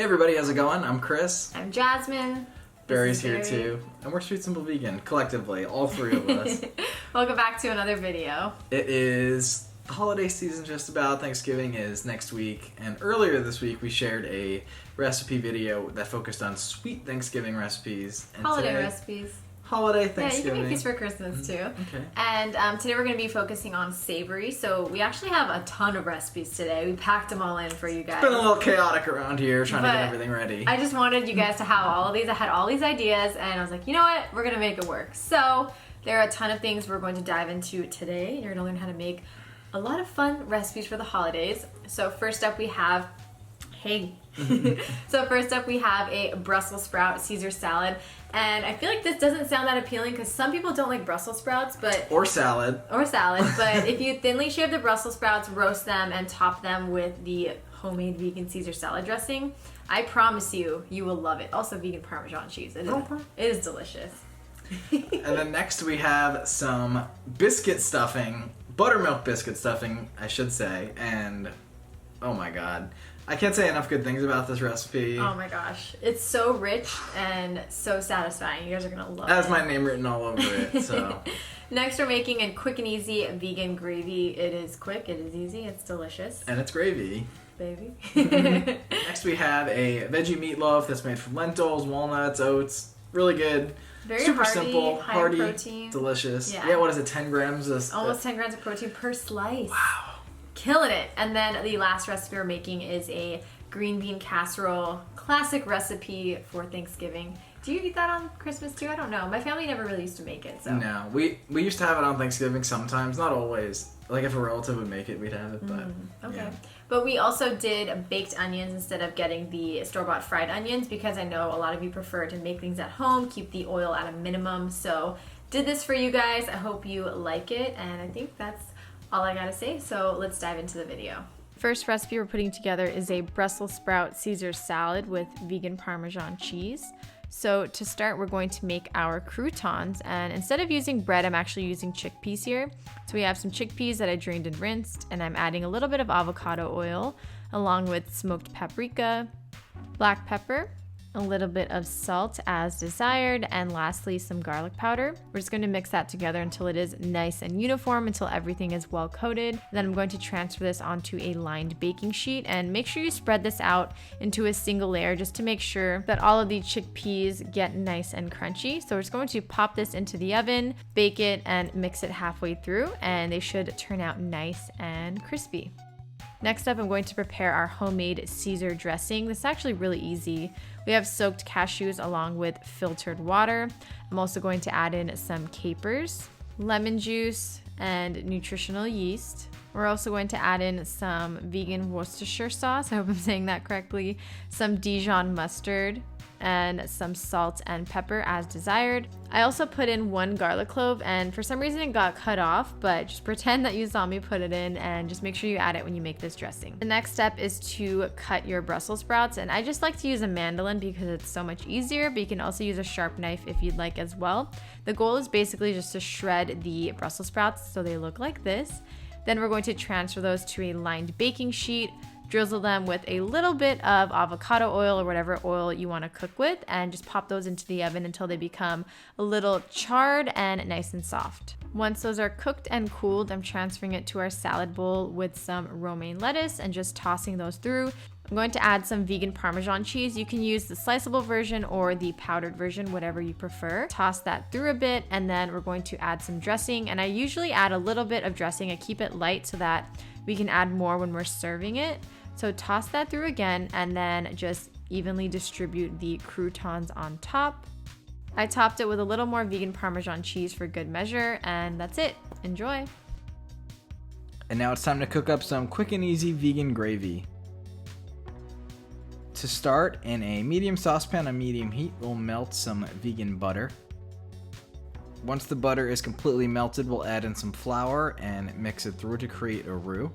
Hey everybody, how's it going? I'm Chris. I'm Jasmine. Barry's here too. And we're Street Simple Vegan, collectively, all three of us. Welcome back to another video. It is the holiday season just about. Thanksgiving is next week. And earlier this week we shared a recipe video that focused on sweet Thanksgiving recipes. And Holiday recipes. Holiday Thanksgiving. Yeah, you can make these for Christmas too. Okay. And today we're going to be focusing on savory. So we actually have a ton of recipes today. We packed them all in for you guys. It's been a little chaotic around here trying to get everything ready. I just wanted you guys to have all of these. I had all these ideas and I was like, you know what? We're going to make it work. So there are a ton of things we're going to dive into today. You're going to learn how to make a lot of fun recipes for the holidays. So first up we have So first up we have a Brussels sprout Caesar salad. And I feel like this doesn't sound that appealing because some people don't like Brussels sprouts, but... Or salad. But if you thinly shave the Brussels sprouts, roast them, and top them with the homemade vegan Caesar salad dressing, I promise you, you will love it. Also vegan Parmesan cheese. It is delicious. And then next we have some biscuit stuffing, buttermilk biscuit stuffing, I should say, and oh my god. I can't say enough good things about this recipe. Oh my gosh. It's so rich and so satisfying. You guys are going to love it. It has my name written all over it, so. Next we're making a quick and easy vegan gravy. It is quick, it is easy, it's delicious. And it's gravy. Baby. Next we have a veggie meatloaf that's made from lentils, walnuts, oats. Really good. Very super hearty, simple, high hearty, protein. delicious. Yeah. Yeah, what is it, 10 grams? Almost 10 grams of protein per slice. Wow. Killing it. And then the last recipe we're making is a green bean casserole. Classic recipe for Thanksgiving. Do you eat that on Christmas too? I don't know. My family never really used to make it. So No, we used to have it on Thanksgiving sometimes, not always. Like if a relative would make it, we'd have it, but okay. yeah. But we also did baked onions instead of getting the store-bought fried onions because I know a lot of you prefer to make things at home, keep the oil at a minimum. So did this for you guys. I hope you like it, and I think that's all I gotta say. So let's dive into the video. First recipe we're putting together is a Brussels sprout Caesar salad with vegan Parmesan cheese. So to start, we're going to make our croutons, and instead of using bread, I'm actually using chickpeas here. So we have some chickpeas that I drained and rinsed, and I'm adding a little bit of avocado oil along with smoked paprika, black pepper, a little bit of salt as desired, and lastly some garlic powder. We're just going to mix that together until it is nice and uniform, until everything is well coated. Then I'm going to transfer this onto a lined baking sheet, and make sure you spread this out into a single layer just to make sure that all of the chickpeas get nice and crunchy. So we're just going to pop this into the oven, bake it, and mix it halfway through, and they should turn out nice and crispy. Next up, I'm going to prepare our homemade Caesar dressing. This is actually really easy. We have soaked cashews along with filtered water. I'm also going to add in some capers, lemon juice, and nutritional yeast. We're also going to add in some vegan Worcestershire sauce, I hope I'm saying that correctly, some Dijon mustard, and some salt and pepper as desired. I also put in 1 garlic clove, and for some reason it got cut off, but just pretend that you saw me put it in and just make sure you add it when you make this dressing. The next step is to cut your Brussels sprouts, and I just like to use a mandolin because it's so much easier, but you can also use a sharp knife if you'd like as well. The goal is basically just to shred the Brussels sprouts so they look like this. Then we're going to transfer those to a lined baking sheet, drizzle them with a little bit of avocado oil or whatever oil you want to cook with, and just pop those into the oven until they become a little charred and nice and soft. Once those are cooked and cooled, I'm transferring it to our salad bowl with some romaine lettuce and just tossing those through. I'm going to add some vegan Parmesan cheese. You can use the sliceable version or the powdered version, whatever you prefer. Toss that through a bit, and then we're going to add some dressing. And I usually add a little bit of dressing. I keep it light so that we can add more when we're serving it. So toss that through again, and then just evenly distribute the croutons on top. I topped it with a little more vegan Parmesan cheese for good measure, and that's it. Enjoy. And now it's time to cook up some quick and easy vegan gravy. To start, in a medium saucepan on medium heat, we'll melt some vegan butter. Once the butter is completely melted, we'll add in some flour and mix it through to create a roux.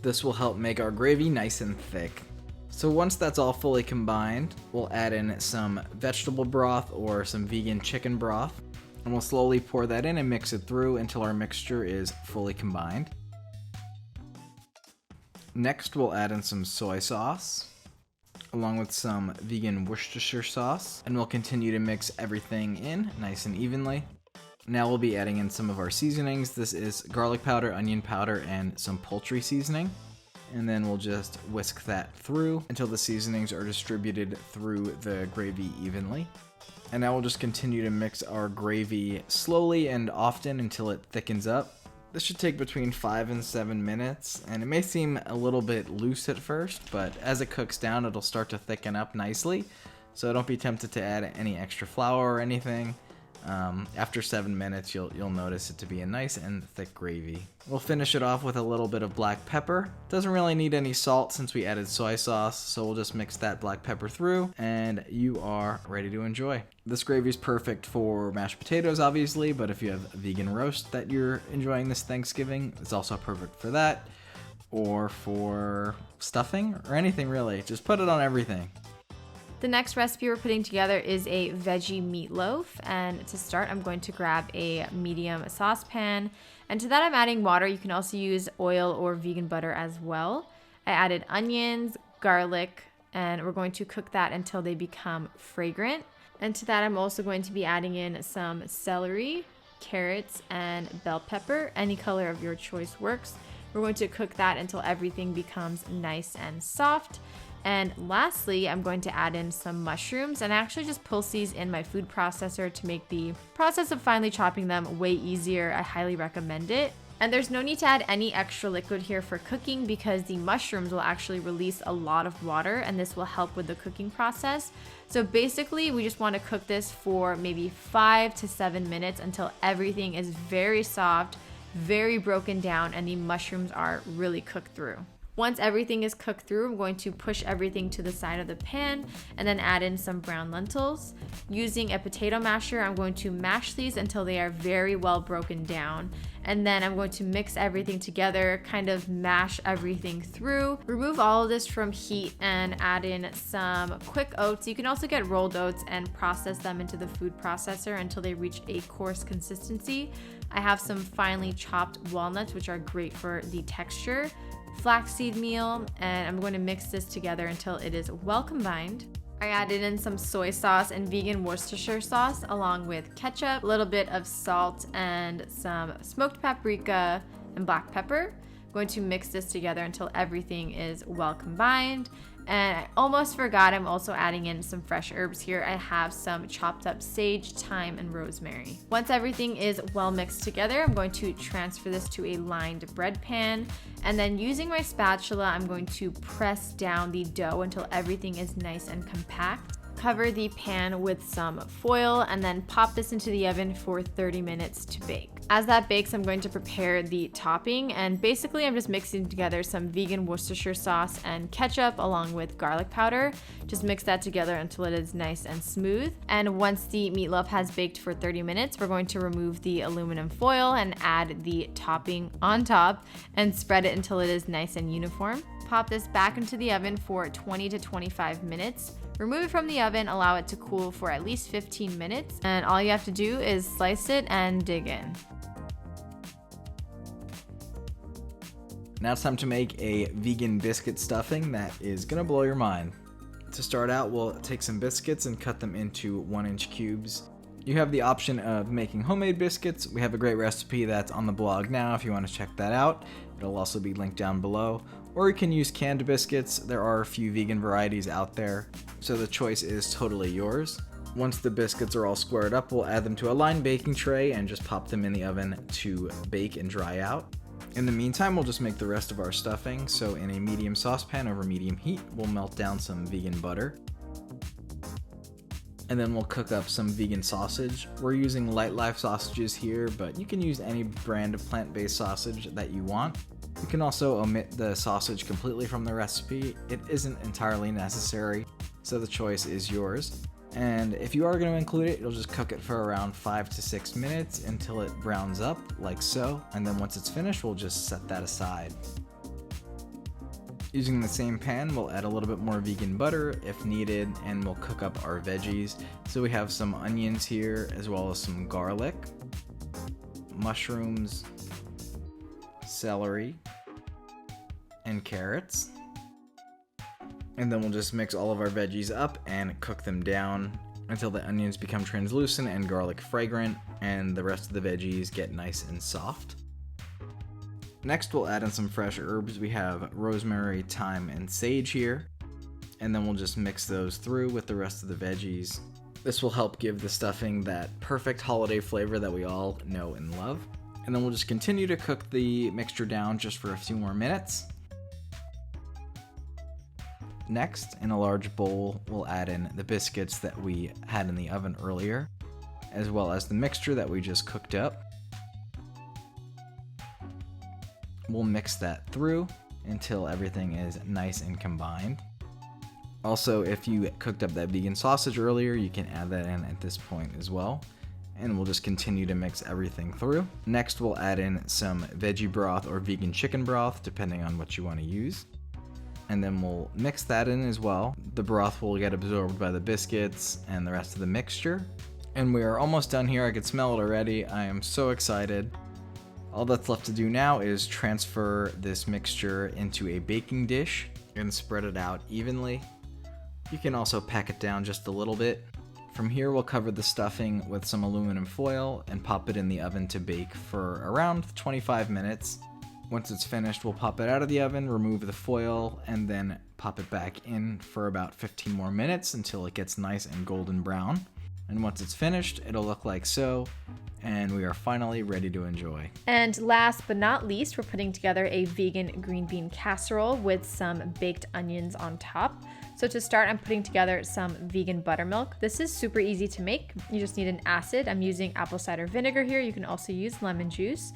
This will help make our gravy nice and thick. So once that's all fully combined, we'll add in some vegetable broth or some vegan chicken broth, and we'll slowly pour that in and mix it through until our mixture is fully combined. Next, we'll add in some soy sauce, along with some vegan Worcestershire sauce, and we'll continue to mix everything in nice and evenly. Now we'll be adding in some of our seasonings. This is garlic powder, onion powder, and some poultry seasoning. And then we'll just whisk that through until the seasonings are distributed through the gravy evenly. And now we'll just continue to mix our gravy slowly and often until it thickens up. This should take between 5 and 7 minutes, and it may seem a little bit loose at first, but as it cooks down, it'll start to thicken up nicely. So don't be tempted to add any extra flour or anything. After 7 minutes, you'll notice it to be a nice and thick gravy. We'll finish it off with a little bit of black pepper. Doesn't really need any salt since we added soy sauce, so we'll just mix that black pepper through, and you are ready to enjoy. This gravy is perfect for mashed potatoes, obviously, but if you have a vegan roast that you're enjoying this Thanksgiving, it's also perfect for that, or for stuffing, or anything really. Just put it on everything. The next recipe we're putting together is a veggie meatloaf, and to start I'm going to grab a medium saucepan, and to that I'm adding water. You can also use oil or vegan butter as well. I added onions, garlic, and we're going to cook that until they become fragrant. And to that I'm also going to be adding in some celery, carrots, and bell pepper. Any color of your choice works. We're going to cook that until everything becomes nice and soft. And lastly, I'm going to add in some mushrooms, and I actually just pulse these in my food processor to make the process of finely chopping them way easier. I highly recommend it. And there's no need to add any extra liquid here for cooking because the mushrooms will actually release a lot of water, and this will help with the cooking process. So basically, we just want to cook this for maybe 5 to 7 minutes until everything is very soft, very broken down, and the mushrooms are really cooked through. Once everything is cooked through, I'm going to push everything to the side of the pan and then add in some brown lentils. Using a potato masher, I'm going to mash these until they are very well broken down. And then I'm going to mix everything together, kind of mash everything through. Remove all of this from heat and add in some quick oats. You can also get rolled oats and process them into the food processor until they reach a coarse consistency. I have some finely chopped walnuts, which are great for the texture. Flaxseed meal, and I'm going to mix this together until it is well combined. I added in some soy sauce and vegan Worcestershire sauce along with ketchup, a little bit of salt, and some smoked paprika and black pepper. I'm going to mix this together until everything is well combined. And I almost forgot, I'm also adding in some fresh herbs here. I have some chopped up sage, thyme, and rosemary. Once everything is well mixed together, I'm going to transfer this to a lined bread pan. And then using my spatula, I'm going to press down the dough until everything is nice and compact. Cover the pan with some foil and then pop this into the oven for 30 minutes to bake. As that bakes, I'm going to prepare the topping, and basically I'm just mixing together some vegan Worcestershire sauce and ketchup along with garlic powder. Just mix that together until it is nice and smooth. And once the meatloaf has baked for 30 minutes, we're going to remove the aluminum foil and add the topping on top and spread it until it is nice and uniform. Pop this back into the oven for 20 to 25 minutes. Remove it from the oven, allow it to cool for at least 15 minutes, and all you have to do is slice it and dig in. Now it's time to make a vegan biscuit stuffing that is gonna blow your mind. To start out, we'll take some biscuits and cut them into 1-inch cubes. You have the option of making homemade biscuits. We have a great recipe that's on the blog now if you want to check that out. It'll also be linked down below. Or you can use canned biscuits. There are a few vegan varieties out there, so the choice is totally yours. Once the biscuits are all squared up, we'll add them to a lined baking tray and just pop them in the oven to bake and dry out. In the meantime, we'll just make the rest of our stuffing. So in a medium saucepan over medium heat, we'll melt down some vegan butter. And then we'll cook up some vegan sausage. We're using Light Life sausages here, but you can use any brand of plant-based sausage that you want. You can also omit the sausage completely from the recipe. It isn't entirely necessary, so the choice is yours. And if you are going to include it, you'll just cook it for around 5 to 6 minutes until it browns up, like so. And then once it's finished, we'll just set that aside. Using the same pan, we'll add a little bit more vegan butter if needed, and we'll cook up our veggies. So we have some onions here, as well as some garlic, mushrooms, celery, and carrots. And then we'll just mix all of our veggies up and cook them down until the onions become translucent and garlic fragrant, and the rest of the veggies get nice and soft. Next, we'll add in some fresh herbs. We have rosemary, thyme, and sage here. And then we'll just mix those through with the rest of the veggies. This will help give the stuffing that perfect holiday flavor that we all know and love. And then we'll just continue to cook the mixture down just for a few more minutes. Next, in a large bowl, we'll add in the biscuits that we had in the oven earlier, as well as the mixture that we just cooked up. We'll mix that through until everything is nice and combined. Also, if you cooked up that vegan sausage earlier, you can add that in at this point as well. And we'll just continue to mix everything through. Next, we'll add in some veggie broth or vegan chicken broth, depending on what you want to use. And then we'll mix that in as well. The broth will get absorbed by the biscuits and the rest of the mixture. And we are almost done here. I can smell it already. I am so excited. All that's left to do now is transfer this mixture into a baking dish and spread it out evenly. You can also pack it down just a little bit. From here, we'll cover the stuffing with some aluminum foil and pop it in the oven to bake for around 25 minutes. Once it's finished, we'll pop it out of the oven, remove the foil, and then pop it back in for about 15 more minutes until it gets nice and golden brown. And once it's finished, it'll look like so, and we are finally ready to enjoy. And last but not least, we're putting together a vegan green bean casserole with some baked onions on top. So to start, I'm putting together some vegan buttermilk. This is super easy to make. You just need an acid. I'm using apple cider vinegar here. You can also use lemon juice.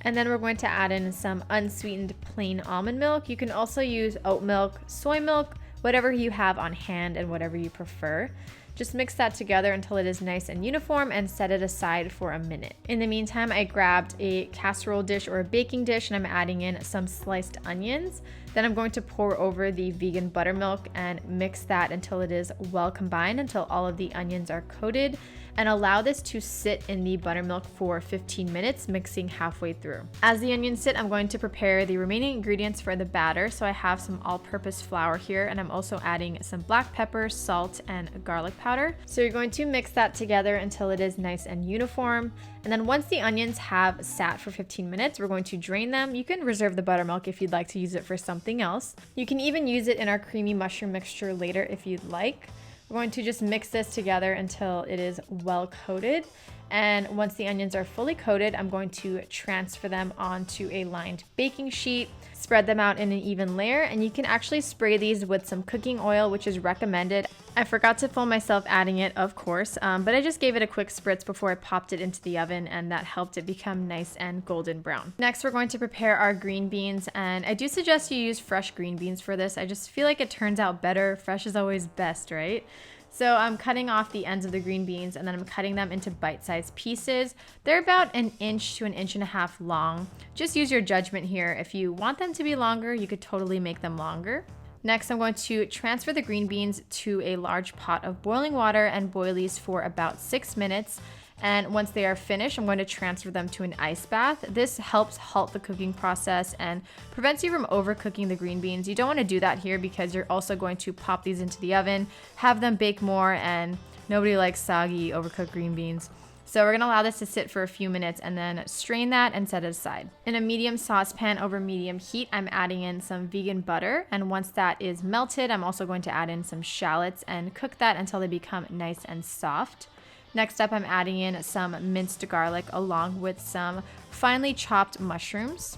And then we're going to add in some unsweetened plain almond milk. You can also use oat milk, soy milk, whatever you have on hand and whatever you prefer. Just mix that together until it is nice and uniform and set it aside for a minute. In the meantime, I grabbed a casserole dish or a baking dish and I'm adding in some sliced onions. Then I'm going to pour over the vegan buttermilk and mix that until it is well combined, until all of the onions are coated, and allow this to sit in the buttermilk for 15 minutes, mixing halfway through. As the onions sit, I'm going to prepare the remaining ingredients for the batter. So I have some all-purpose flour here, and I'm also adding some black pepper, salt, and garlic powder. So you're going to mix that together until it is nice and uniform. And then once the onions have sat for 15 minutes, we're going to drain them. You can reserve the buttermilk if you'd like to use it for something else. You can even use it in our creamy mushroom mixture later if you'd like. We're going to just mix this together until it is well coated. And once the onions are fully coated, I'm going to transfer them onto a lined baking sheet, spread them out in an even layer, and you can actually spray these with some cooking oil, which is recommended. I forgot to film myself adding it, of course, but I just gave it a quick spritz before I popped it into the oven, and that helped it become nice and golden brown. Next, we're going to prepare our green beans, and I do suggest you use fresh green beans for this. I just feel like it turns out better. Fresh is always best, right? So I'm cutting off the ends of the green beans and then I'm cutting them into bite-sized pieces. They're about 1 inch to 1.5 inches long. Just use your judgment here. If you want them to be longer, you could totally make them longer. Next, I'm going to transfer the green beans to a large pot of boiling water and boil these for about 6 minutes. And once they are finished, I'm going to transfer them to an ice bath. This helps halt the cooking process and prevents you from overcooking the green beans. You don't want to do that here because you're also going to pop these into the oven, have them bake more, and nobody likes soggy, overcooked green beans. So we're going to allow this to sit for a few minutes and then strain that and set it aside. In a medium saucepan over medium heat, I'm adding in some vegan butter. And once that is melted, I'm also going to add in some shallots and cook that until they become nice and soft. Next up, I'm adding in some minced garlic along with some finely chopped mushrooms.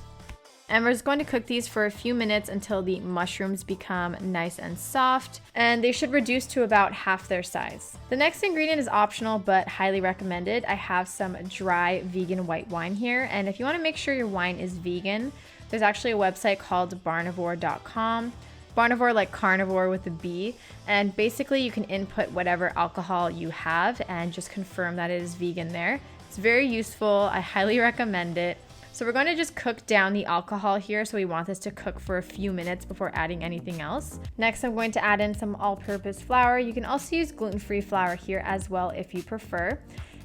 And we're just going to cook these for a few minutes until the mushrooms become nice and soft, and they should reduce to about half their size. The next ingredient is optional but highly recommended. I have some dry vegan white wine here, and if you want to make sure your wine is vegan, there's actually a website called barnivore.com. Barnivore like carnivore with a B, and basically you can input whatever alcohol you have and just confirm that it is vegan there. It's very useful. I highly recommend it. So we're going to just cook down the alcohol here. So we want this to cook for a few minutes before adding anything else. Next, I'm going to add in some all-purpose flour. You can also use gluten-free flour here as well if you prefer.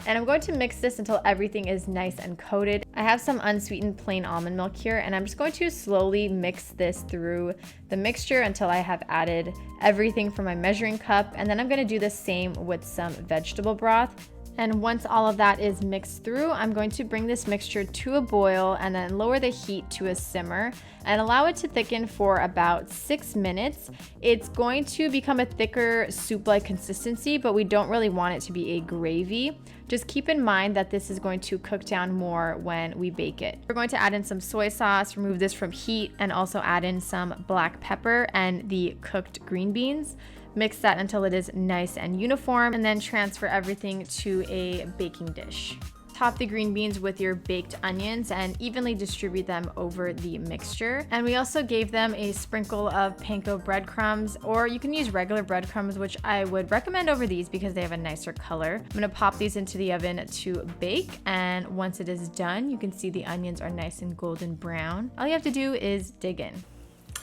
And I'm going to mix this until everything is nice and coated. I have some unsweetened plain almond milk here, and I'm just going to slowly mix this through the mixture until I have added everything from my measuring cup. And then I'm going to do the same with some vegetable broth. And once all of that is mixed through, I'm going to bring this mixture to a boil and then lower the heat to a simmer and allow it to thicken for about 6 minutes. It's going to become a thicker soup-like consistency, but we don't really want it to be a gravy. Just keep in mind that this is going to cook down more when we bake it. We're going to add in some soy sauce, remove this from heat, and also add in some black pepper and the cooked green beans. Mix that until it is nice and uniform, and then transfer everything to a baking dish. Top the green beans with your baked onions and evenly distribute them over the mixture. And we also gave them a sprinkle of panko breadcrumbs, or you can use regular breadcrumbs, which I would recommend over these because they have a nicer color. I'm gonna pop these into the oven to bake, and once it is done, you can see the onions are nice and golden brown. All you have to do is dig in.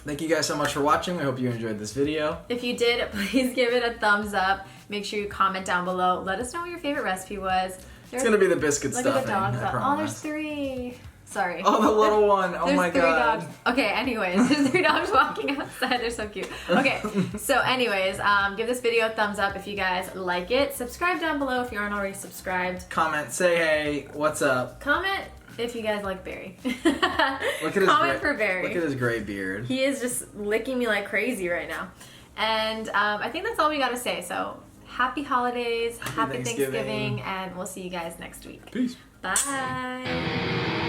Thank you guys so much for watching. We hope you enjoyed this video. If you did, please give it a thumbs up. Make sure you comment down below. Let us know what your favorite recipe was. It's going to be the biscuit Look stuffing. Look at the dogs. Oh, there's 3. Sorry. Oh, the little one. Oh my god. There's 3 dogs. Okay, anyways, there's 3 dogs walking outside. They're so cute. Okay, so anyways, give this video a thumbs up if you guys like it. Subscribe down below if you aren't already subscribed. Comment, say hey, what's up? Comment if you guys like Barry. Look at Comment for Barry. Look at his gray beard. He is just licking me like crazy right now. And I think that's all we gotta say. So happy holidays, happy Thanksgiving, and we'll see you guys next week. Peace. Bye.